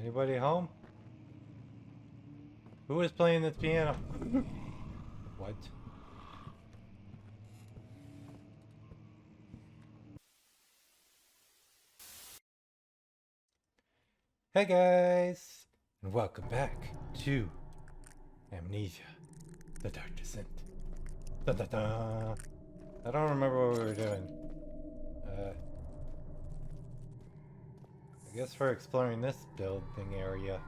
Anybody home? Who is playing this piano? What? Hey guys, and welcome back to Amnesia, the Dark Descent. Da da da. I don't remember what we were doing. I guess we're exploring this building area.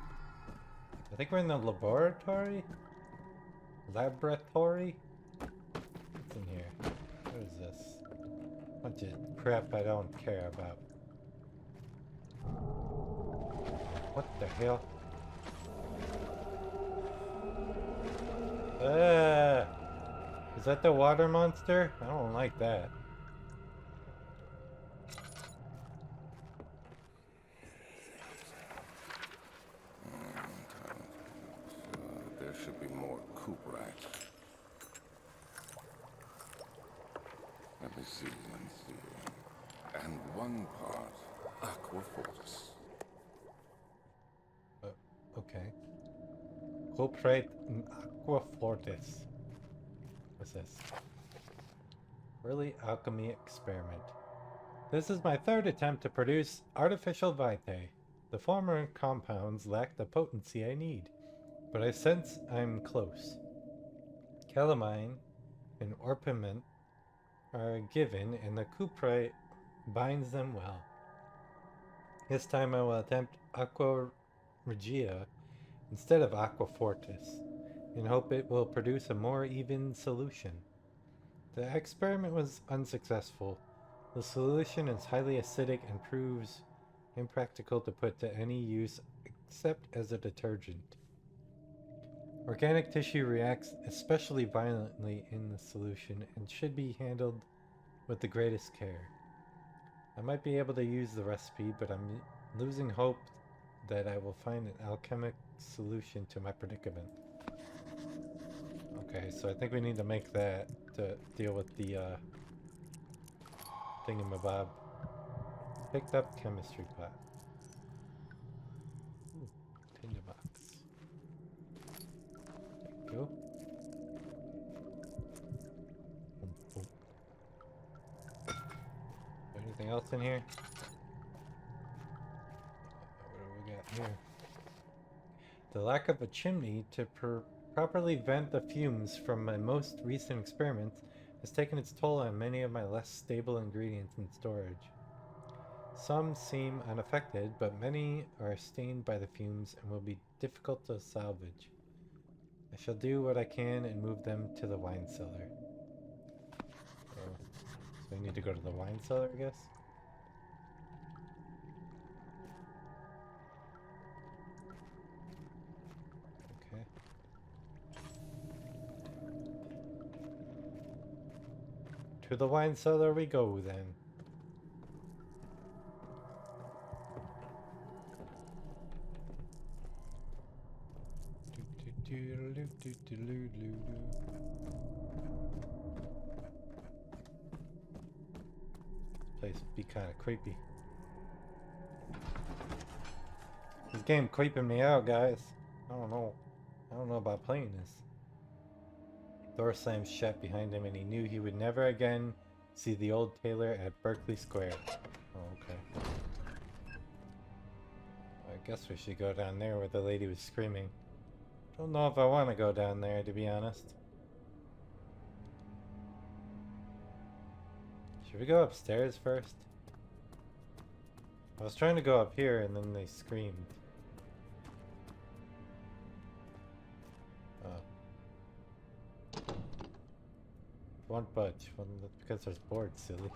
I think we're in the laboratory? Laboratory? What's in here? What is this? Bunch of crap I don't care about. What the hell? Is that the water monster? I don't like that. There should be more coop rats. Let me see. And one part aqua fortis. Okay. Culprate aqua fortis. What's this? Early alchemy experiment. This is my third attempt to produce artificial vitae. The former compounds lack the potency I need, but I sense I'm close. Calamine and orpiment are given, and the cuprite binds them well. This time I will attempt aqua regia instead of aqua fortis, and hope it will produce a more even solution. The experiment was unsuccessful. The solution is highly acidic and proves impractical to put to any use except as a detergent. Organic tissue reacts especially violently in the solution and should be handled with the greatest care. I might be able to use the recipe, but I'm losing hope that I will find an alchemic solution to my predicament. Okay, so I think we need to make that to deal with the thingamabob. Picked up chemistry pot. Ooh, tinderbox. There you go. Boom, boom. Anything else in here? What do we got here? The lack of a chimney to properly vent the fumes from my most recent experiments has taken its toll on many of my less stable ingredients in storage. Some seem unaffected, but many are stained by the fumes and will be difficult to salvage. I shall do what I can and move them to the wine cellar. Oh, so we need to go to the wine cellar, I guess? Okay. To the wine cellar we go, then. Place would be kind of creepy. This game creeping me out, guys. I don't know about playing this. Door slammed shut behind him, and he knew he would never again see the old tailor at Berkeley Square. Oh, okay. I guess we should go down there where the lady was screaming. Don't know if I want to go down there, to be honest. Should we go upstairs first? I was trying to go up here and then they screamed. Won't budge. Well, that's because there's boards, silly.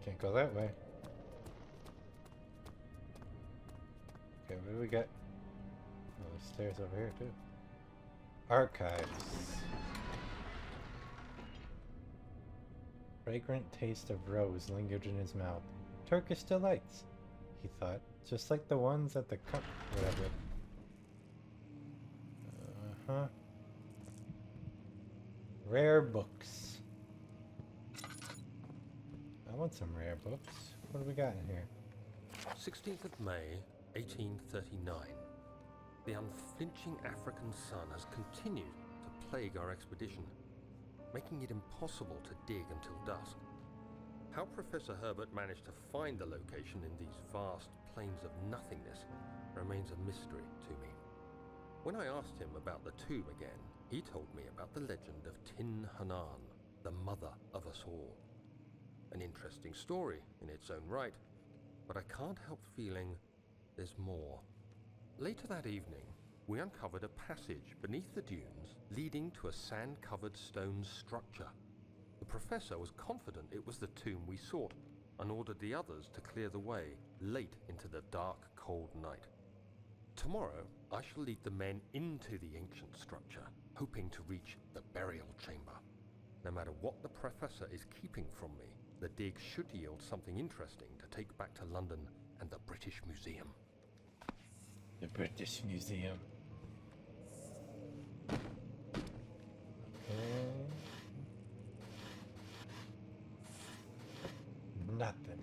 Can't go that way. Okay, what do we got? Oh, there's stairs over here too. Archives. Fragrant taste of rose lingered in his mouth. Turkish delights, he thought, just like the ones at the cup. Whatever. Uh-huh. Rare books. I want some rare books. What do we got in here? 16th of May, 1839. The unflinching African sun has continued to plague our expedition, making it impossible to dig until dusk. How Professor Herbert managed to find the location in these vast plains of nothingness remains a mystery to me. When I asked him about the tomb again, he told me about the legend of Tin Hanan, the mother of us all. An interesting story in its own right, but I can't help feeling there's more. Later that evening, we uncovered a passage beneath the dunes leading to a sand-covered stone structure. The professor was confident it was the tomb we sought and ordered the others to clear the way late into the dark, cold night. Tomorrow, I shall lead the men into the ancient structure, hoping to reach the burial chamber. No matter what the professor is keeping from me, the dig should yield something interesting to take back to London and the British Museum. The British Museum. Okay. Nothing.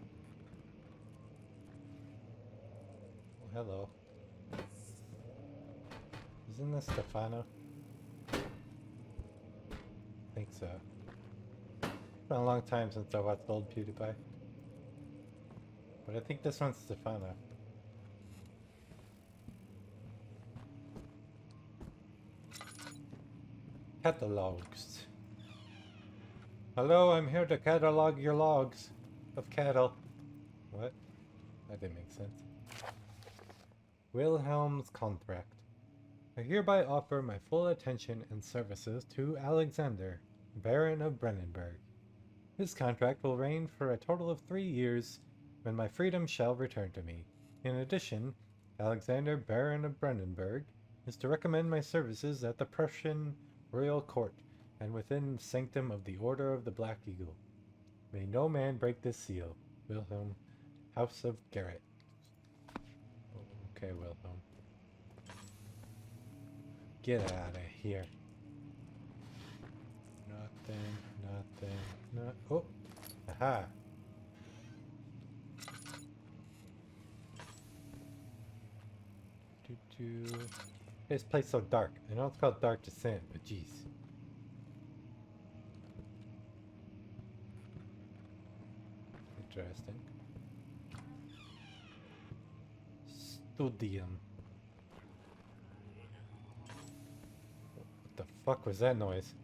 Oh, hello. Isn't this Stefano? I think so. It's been a long time since I watched old PewDiePie. But I think this one's Stefano. Catalogs. Hello, I'm here to catalog your logs of cattle. What? That didn't make sense. Wilhelm's contract. I hereby offer my full attention and services to Alexander, Baron of Brennenburg. His contract will reign for a total of 3 years, when my freedom shall return to me. In addition, Alexander, Baron of Brennenburg, is to recommend my services at the Prussian royal court, and within the sanctum of the Order of the Black Eagle. May no man break this seal. Wilhelm, House of Garrett. Okay, Wilhelm. Get out of here. Nothing, not. Oh! Aha! This place so dark. I know it's called Dark Descent, but jeez. Interesting. Studium. What the fuck was that noise?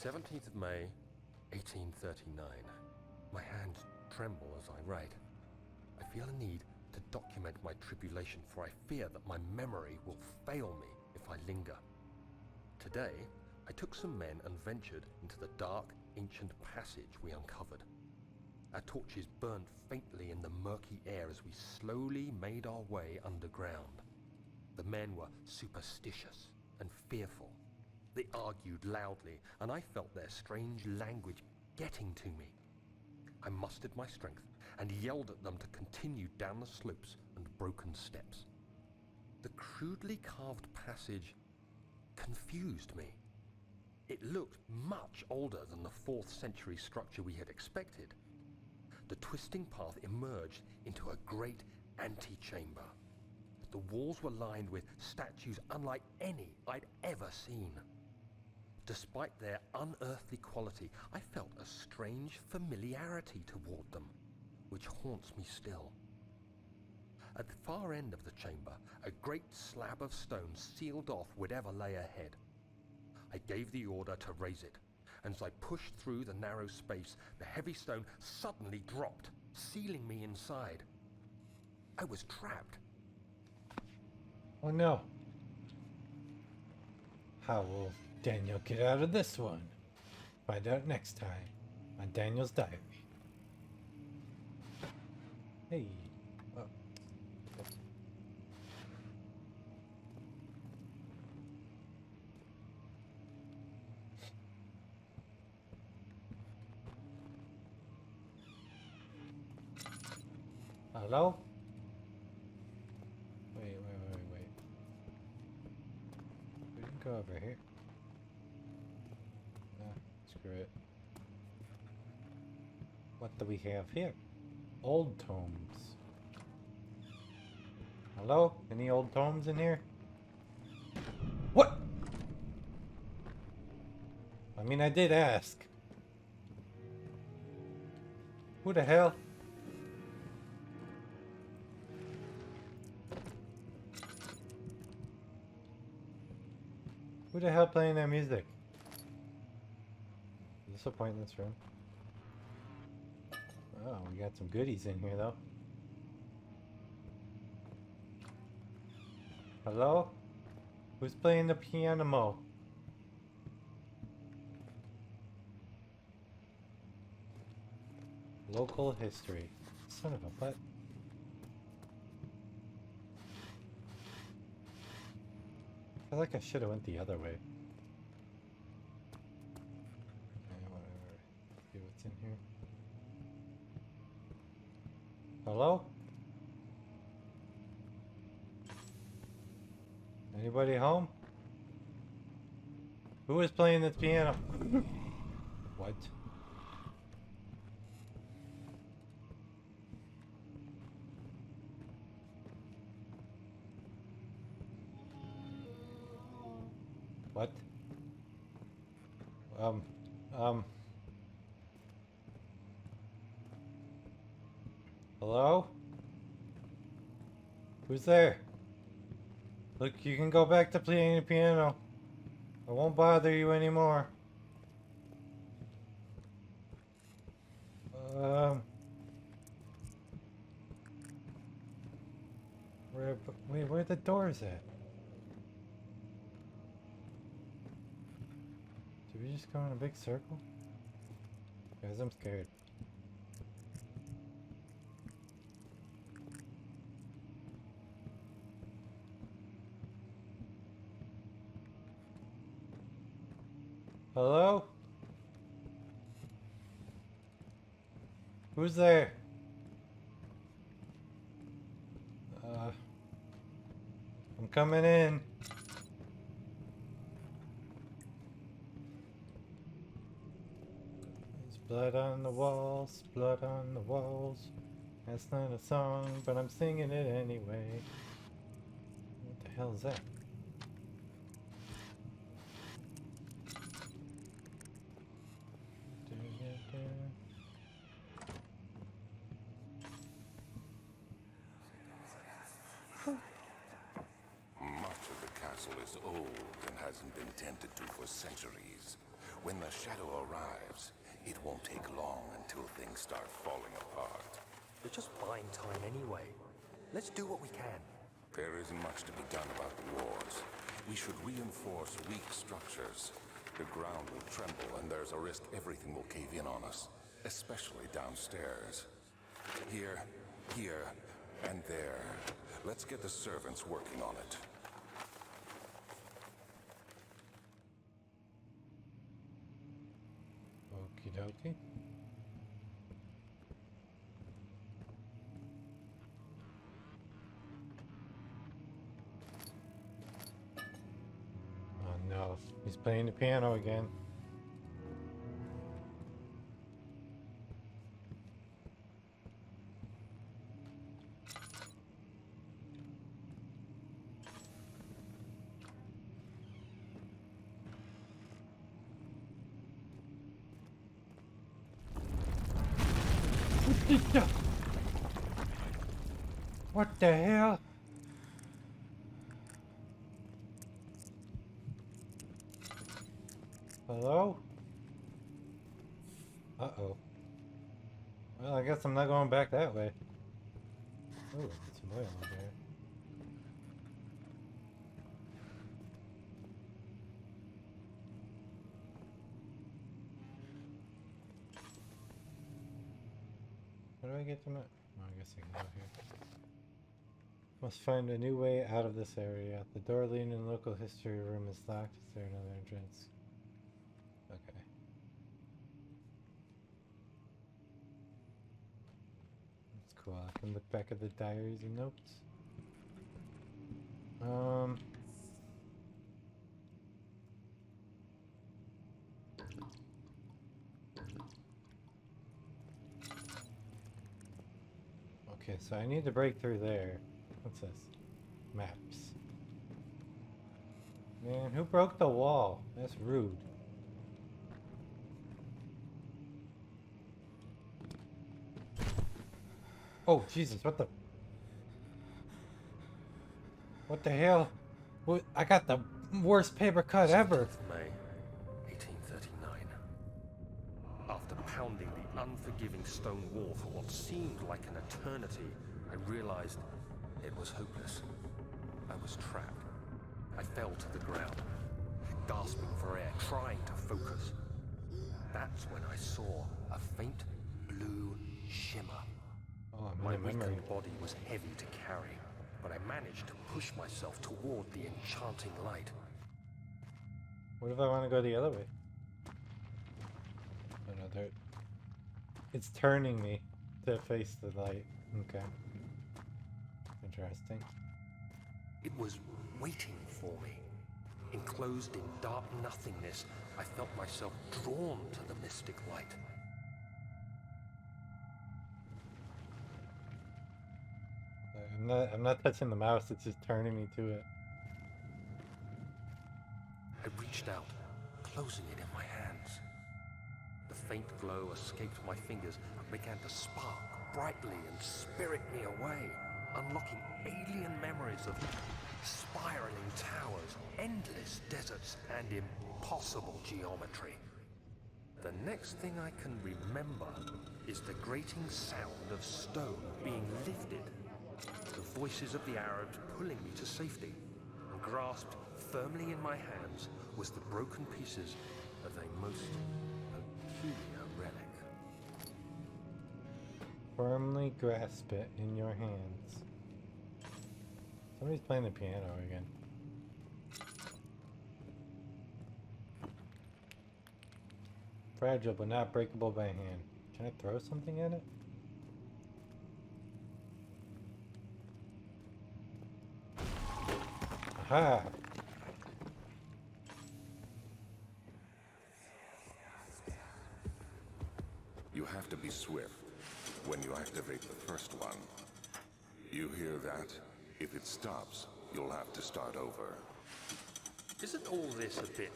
"17th of May, 1839. My hands tremble as I write. I feel a need to document my tribulation, for I fear that my memory will fail me if I linger. Today, I took some men and ventured into the dark, ancient passage we uncovered. Our torches burned faintly in the murky air as we slowly made our way underground. The men were superstitious and fearful. They argued loudly, and I felt their strange language getting to me. I mustered my strength and yelled at them to continue down the slopes and broken steps. The crudely carved passage confused me. It looked much older than the 4th century structure we had expected. The twisting path emerged into a great antechamber. The walls were lined with statues unlike any I'd ever seen. Despite their unearthly quality, I felt a strange familiarity toward them, which haunts me still. At the far end of the chamber, a great slab of stone sealed off whatever lay ahead. I gave the order to raise it, and as I pushed through the narrow space, the heavy stone suddenly dropped, sealing me inside. I was trapped. Oh no. How will Daniel get out of this one? Find out next time on Daniel's Diary. Hey. Oh. Hello? Wait. Go over here. Screw it. What do we have here? Old tomes. Hello? Any old tomes in here? What? I mean, I did ask. Who the hell? Who the hell playing that music? Is this a pointless room? Oh, we got some goodies in here though. Hello? Who's playing the piano? Local history. Son of a butt. I feel like I should have went the other way. Okay, whatever. See what's in here. Hello? Anybody home? Who is playing this piano? What? What? Hello? Who's there? Look, you can go back to playing the piano. I won't bother you anymore. Where the doors at? Did we just go in a big circle? Guys, I'm scared. Hello? Who's there? I'm coming in. There's blood on the walls, blood on the walls. That's not a song, but I'm singing it anyway. What the hell is that? Much of the castle is old and hasn't been tended to for centuries. When the shadow arrives, it won't take long until things start falling apart. We're just buying time anyway. Let's do what we can. There isn't much to be done about the wars. We should reinforce weak structures. The ground will tremble and there's a risk everything will cave in on us, especially downstairs. Here, and there. Let's get the servants working on it. Okie dokie. Oh no, he's playing the piano again. What the hell? Hello? Uh-oh. Well, I guess I'm not going back that way. Oh, it's some oil over there. How do I get to my... Oh, I guess I can go here. Must find a new way out of this area. The door leading in the local history room is locked. Is there another entrance? Okay. That's cool. I can look back at the diaries and notes. Okay, so I need to break through there. What's this? Maps. Man, who broke the wall? That's rude. Oh, Jesus, what the... What the hell? What? I got the worst paper cut ever. 7th May, 1839. After pounding the unforgiving stone wall for what seemed like an eternity, I realized it was hopeless. I was trapped. I fell to the ground, gasping for air, trying to focus. That's when I saw a faint blue shimmer. Oh, My I'm in memory. weakened body was heavy to carry, but I managed to push myself toward the enchanting light. What if I want to go the other way? Oh no, there... It's turning me to face the light. Okay. Interesting. It was waiting for me. Enclosed in dark nothingness, I felt myself drawn to the mystic light. I'm not touching the mouse, it's just turning me to it. I reached out, closing it in my hands. The faint glow escaped my fingers and began to spark brightly and spirit me away, unlocking alien memories of spiraling towers, endless deserts, and impossible geometry. The next thing I can remember is the grating sound of stone being lifted, the voices of the Arabs pulling me to safety, and grasped firmly in my hands was the broken pieces of a most peculiar relic. Firmly grasp it in your hands. Somebody's playing the piano again. Fragile but not breakable by hand. Can I throw something at it? Aha! You have to be swift when you activate the first one. You hear that? If it stops, you'll have to start over. Isn't all this a bit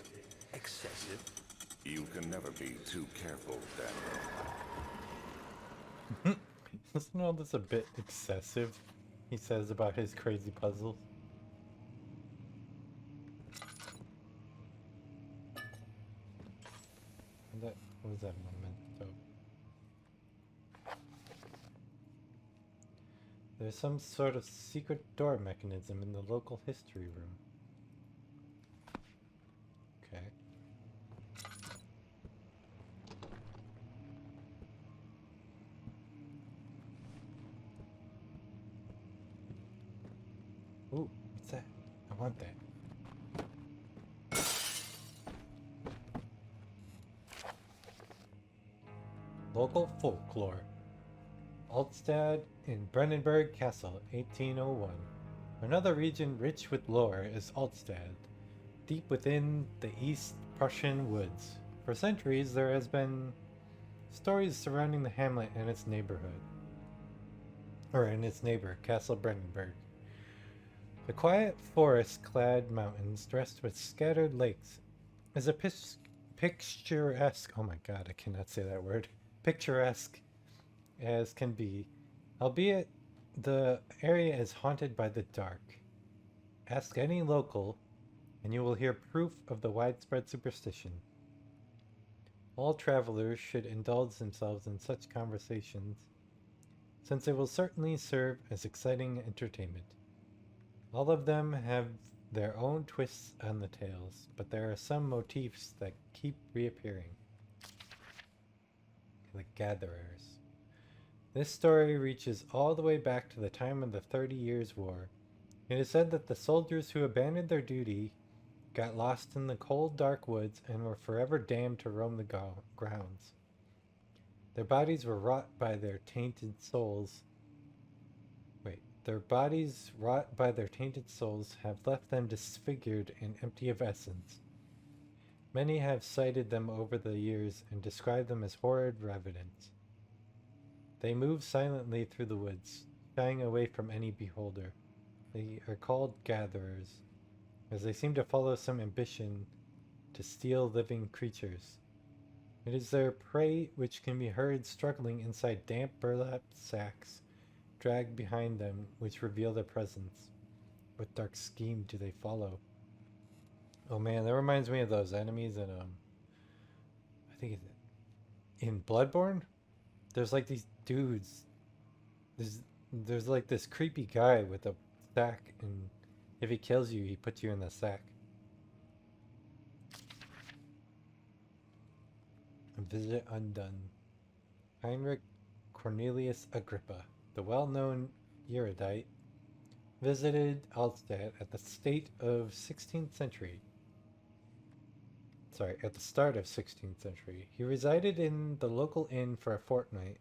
excessive? You can never be too careful, Daniel. Isn't all this a bit excessive? He says about his crazy puzzles. What was that memento? There's some sort of secret door mechanism in the local history room. Okay. Ooh, what's that? I want that. Local folklore. Altstadt in Brennenburg Castle, 1801. Another region rich with lore is Altstadt, deep within the East Prussian woods. For centuries, there has been stories surrounding the hamlet and its neighborhood. Or in its neighbor, Castle Brennenburg. The quiet forest-clad mountains, dressed with scattered lakes, is a picturesque... Oh my god, I cannot say that word. Picturesque as can be, albeit the area is haunted by the dark. Ask any local, and you will hear proof of the widespread superstition. All travelers should indulge themselves in such conversations, since it will certainly serve as exciting entertainment. All of them have their own twists on the tales, but there are some motifs that keep reappearing. The Gatherers. This story reaches all the way back to the time of the 30 Years' War. It is said that the soldiers who abandoned their duty got lost in the cold, dark woods and were forever damned to roam the grounds. Their bodies were wrought by their tainted souls. Their bodies, wrought by their tainted souls, have left them disfigured and empty of essence. Many have cited them over the years and described them as horrid revenants. They move silently through the woods, shying away from any beholder. They are called gatherers, as they seem to follow some ambition to steal living creatures. It is their prey which can be heard struggling inside damp burlap sacks dragged behind them, which reveal their presence. What dark scheme do they follow? Oh man, that reminds me of those enemies in I think it's in Bloodborne. There's like these dudes. There's like this creepy guy with a sack, and if he kills you, he puts you in the sack. Visit undone. Heinrich Cornelius Agrippa, the well-known erudite, visited Altstadt at the start of 16th century. He resided in the local inn for a fortnight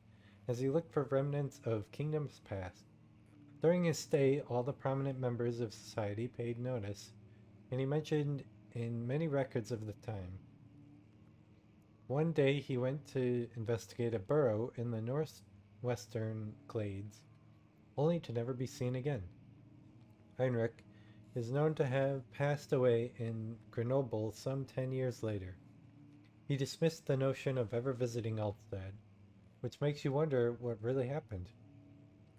as he looked for remnants of kingdoms past. During his stay, all the prominent members of society paid notice, and he mentioned in many records of the time. One day he went to investigate a burrow in the northwestern glades, only to never be seen again. Heinrich is known to have passed away in Grenoble some 10 years later. He dismissed the notion of ever visiting Altstadt, which makes you wonder what really happened.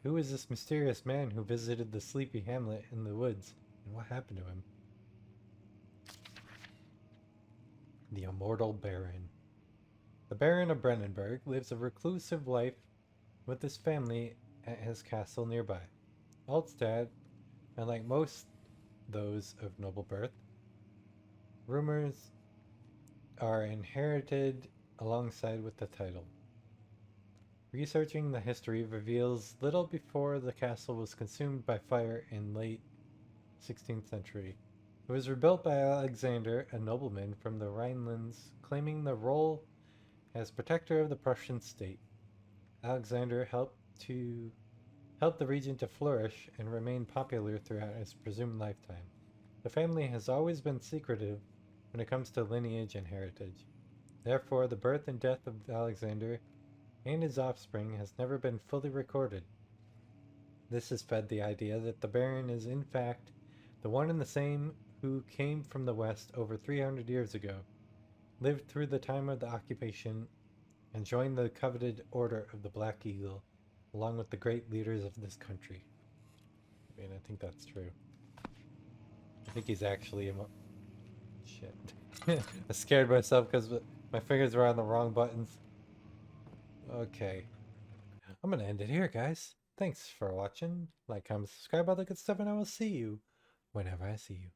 Who is this mysterious man who visited the sleepy hamlet in the woods, and what happened to him? The Immortal Baron. The Baron of Brennenburg lives a reclusive life with his family at his castle nearby. Altstadt, unlike most those of noble birth, rumors are inherited alongside with the title. Researching the history reveals little before the castle was consumed by fire in late 16th century. It was rebuilt by Alexander, a nobleman from the Rhinelands, claiming the role as protector of the Prussian state. Alexander helped the region to flourish and remain popular throughout his presumed lifetime. The family has always been secretive when it comes to lineage and heritage. Therefore, the birth and death of Alexander and his offspring has never been fully recorded. This has fed the idea that the Baron is in fact the one and the same who came from the west over 300 years ago, lived through the time of the occupation, and joined the coveted Order of the Black Eagle, along with the great leaders of this country. I mean, I think that's true. I think he's actually shit. I scared myself because my fingers were on the wrong buttons. Okay. I'm gonna end it here, guys. Thanks for watching. Like, comment, subscribe, all the good stuff, and I will see you whenever I see you.